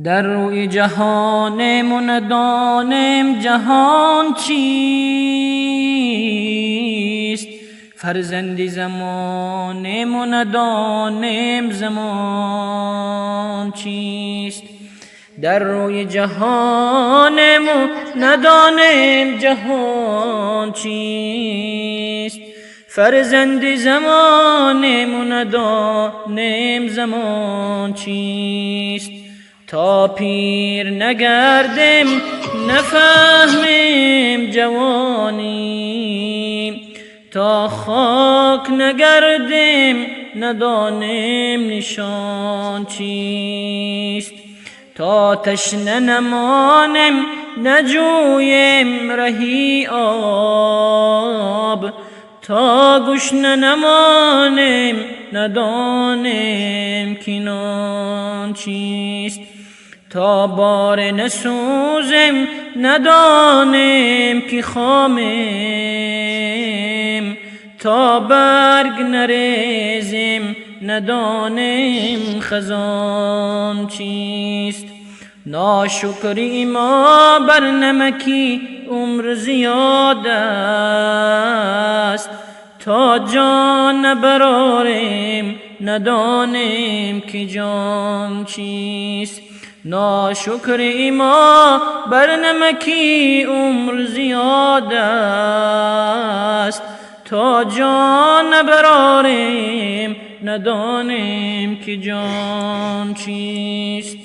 در روی جهانم و ندانم جهان چیست، فرزندی زمانم و ندانم زمان چیست. در روی جهانم و ندانم جهان چیست، فرزندی زمانم و ندانم زمان چیست. تا پیر نگردم نفهمم جوانی، تا خاک نگردم ندانم نشان چیست. تا تشنه نمانم نجویم رهی آب، تا گشنه نمانم ندانم کینان چیست. تا بار نسوزم ندانم که خامم، تا برگ نریزم ندانم خزان چیست. ناشکری ما بر نمکی عمر زیاد است، تا جان نبرارم ندانم که جان چیست. ناشکری ما بر نمکی عمر زیاد است، تا جان نبرارم ندانم که جان چیست.